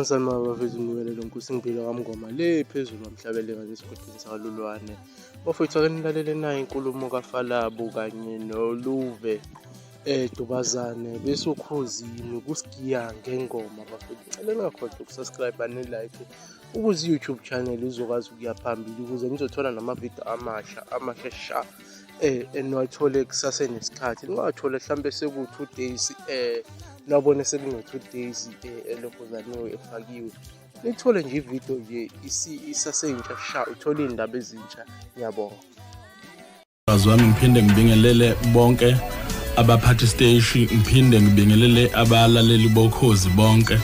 Ngisama bafethu niwelele nkusingibila kamngoma le phezulu amhlabeleka nesigodini sakalulwane. Bafethu ake nilalele nayo inkulumo kaFalabo kanye noLuve Dubazane bese Okhozini kusigiya ngengoma bafethu. Ngicela ningakhohlwa ukusubscribe and like ukuze YouTube channel izokwazi ukuya phambili ukuze nizothola namavideo amasha enwathola kusase nesikhathi. Ningathole mhlambe seku 2 days nabone selingo 2 days elokhozaniwe efakiwe. Nithole nje ivideo nje isaseyintsha sha uthola indaba ezintsha. Ngiyabonga. Bazwami ngiphinde ngibingelele bonke abaphathi station, ngiphinde ngibingelele abalaleli bokhozi bonke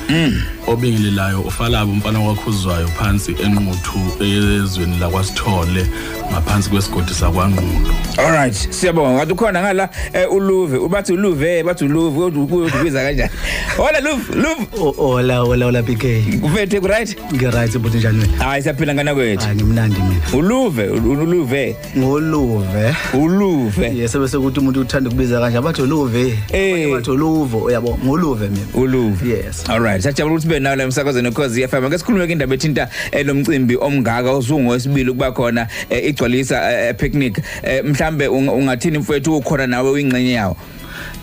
obingelelayo uFalabo umfana wakhuzwayo phansi enquthu ezweni lakwaSithole ngaphansi kwesigodi sakwaNqulu. All right, siyabonga. Ngathi ukhona ngala uLuve, ubathi uLuve, bathi uLuve ubiza kanjani? Hola Luve. Hola PK. Ufethe ku right? Ngi-right but njani wena? Hayi siyaphila ngana kwethu. Hayi ngimnandi mina. Uluve. Ngoluve. Yes, bese ukuthi umuntu uthanda kubiza kanje abathi uLuve. Bathi uLuvo, uyabo ngoluve mina. Uluve. Yes. All right, siyajabula ukuthi be nawo la emsakazweni Ukhozi FM. Ake sikhulume ke indaba ethinta lomcimbi omngaka osungu wesibili kuba khona igcwalisa picnic. Mhlambe ungathini mfowethu ukhona nawe uyingcenye yawo?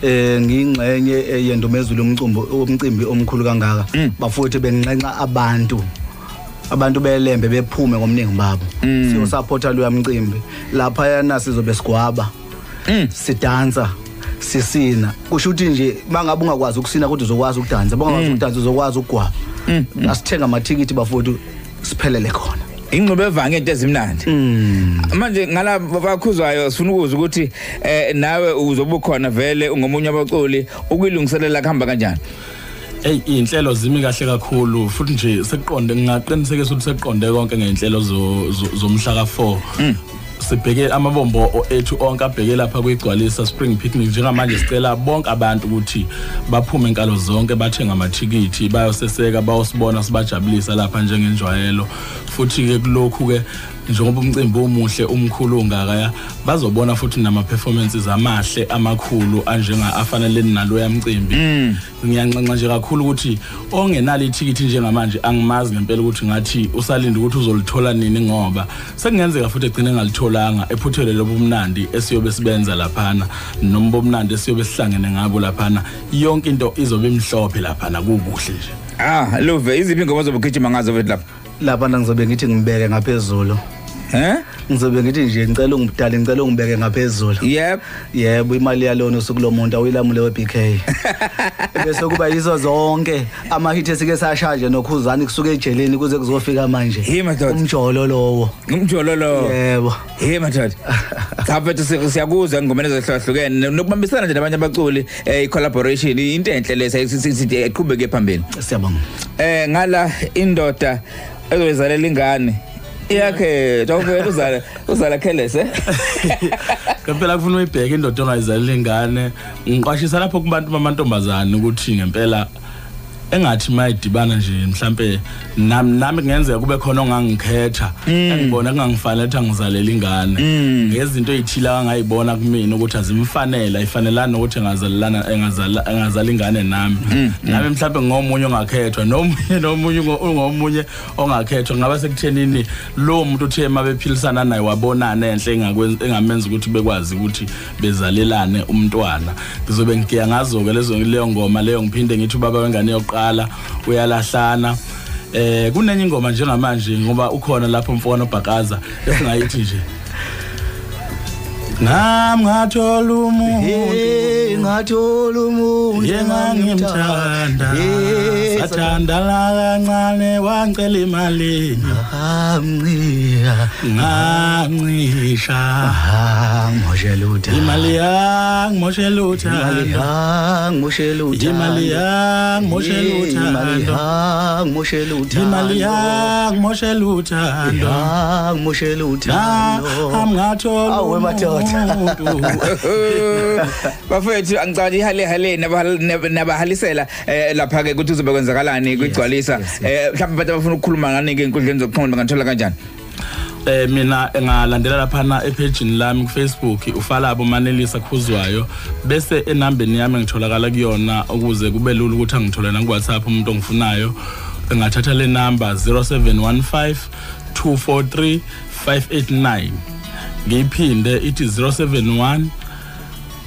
Ngiyingcenye yendomezulu umcimbi omkhulu kangaka. Bafowethu benqenqa abantu belembe bephume ngomningi babo. Siyosupporta lo yamcimbi. Lapha yana sizobe sigwaba. Sidansa. Sisina kusho ukuthi nje mangabe ungakwazi ukusina kodwa uzokwazi ukudansa bangakwazi ukudansa uzokwazi ukugwaba. Asithenga amathikithi bafowethu siphelele khona. Ingqobe evange into ezimnandi. Manje ngala bakhuzwayo sifuna ukuza ukuthi nawe uzobukhona vele ungomunye abaculi ukuyilungiselela kuhamba kanjani? Inhlelo zimi kahle kakhulu futhi nje sekuqonde ngaqinisekisa ukuthi sekuqonde konke ngenhlelo zomhla ka4. Sibheke amabombo ethu onke abheke lapha kwigcwalisa spring picnic njengamanje sicela bonke abantu ukuthi baphume enkalo zonke bathenga amathikithi bayoseseka bayosibona sibajabulisa lapha njengenjwayelo futhi ke kulokhu ke njengoba umcimbi omuhle umkhulu ongaka bazobona futhi nama performances amahle amakhulu anjenga afanele nalo yamcimbi. Ngiyanxenxa nje kakhulu ukuthi ongenalo ithikithi njengamanje angimazi ngempela ukuthi ngathi usalinde ukuthi uzolithola nini ngoba sekungenzeka futhi egcine ngalitholanga ephuthelwe lobumnandi esiyobe sibenza laphana nombomnandi esiyobe sihlangene ngabo laphana yonke into izobe imhlophe laphana kukuhle nje. Luve iziphi ingoma zobugijima ngazo lapha? Lapha ngizobe ngithi ngibeke ngaphezulu. Ngizobe ngithi nje ngicela ungibhadale ngicela ungibeke ngaphezulu. Yebo imali yalona usuku lomuntu awilamule weBK. Bese kuba yizo zonke ama-hit esike sashaya noKhuzani kusuka ejeleni kuze kuzofika manje. Umjolo lowo. Yebo. Madoda. Cha mfethu siyakuzwa ngomene ezihlukahlukene nokubambisana nje nabanye abaculi i-collaboration into enhle lesa sithi eqhubeke phambili. Siyabonga. Ngala indoda ezozalela ingane yakhe jawuvela uzala khelese ngempela kufuna uyibheke indoda ongayizalela ingane ngiqwashisa lapho kubantu bamantombazane ukuthi ngempela engathi mayidibana nje mhlambe nami kungenzeka kube khona ongangikhetha engibona kungangifanele ukuthi ngizalela ingane ngezinto ezithila angayibona kumina ukuthi azimfanele ayifanelana ukuthi engazala ingane nami mhlambe ngomunye ongakhethwa nomunye ongakhethwa ngaba sekuthenini lo muntu uthe mabephilisana naye wabonana enhle engamenza ukuthi bekwazi ukuthi bezalelane umntwana. Ngizobe ngiya ngazo ke leyo ngoma leyo ngiphinde ngithi ubaba wengane yokuqala uyalahlana. Kunenye ingoma njengamanje ngoba ukhona lapho umfowabo noBhakaza esingayithi nje ngathola umuntu ngangimthanda sathanda la kancane wangicela imali ngancisha ngosheluta imali yangimosheluta imali yangimosheluta awe madoda. Bafethu angicala ihale nabahalisela lapha ke ukuthi uzobe kwenzakalani kwigcwalisa mhlawumbe abantu abafuna ukukhuluma ngani ke inkundleni zokuxhumana bangathola kanjani? Mina engalandela lapha epageni lami ku Facebook uFalabo Manelisa Khuzwayo bese enambeni yami ngitholakala kuyona ukuze kube lula ukuthi angithole na ku WhatsApp umuntu ongifunayo engathatha le number 0715 243 589 ngiphinde ithi 071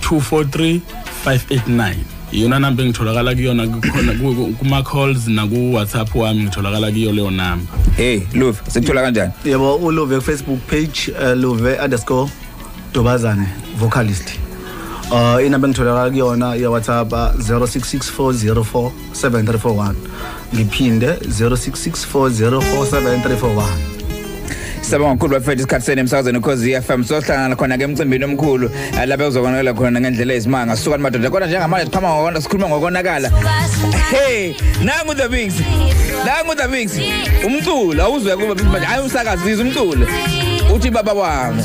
243 589 iyona number engitholakala kuyona kukhona kuma calls na ku WhatsApp wami ngitholakala kuyo leyo number. Hey Luve sikuthola kanjani? Yebo uLuve ku Facebook page Luve_Dobazane vocalist. Inamba ngitholakala kuyona ya WhatsApp 0664047341 ngiphinde 0664047341. Sabonga kakhulu bafethu isikhathi sene emsakazweni Ukhozi FM sohlangana khona ke emcimbini omkhulu lapha uzokwanakala khona ngendlela ezimanga suka madoda kodwa njengamanje sikhama ngokona sikhuluma ngokonakala. Hey nangu the bigs umculo awuzwe kuba manje hayi umsakazi umculo uthi baba wami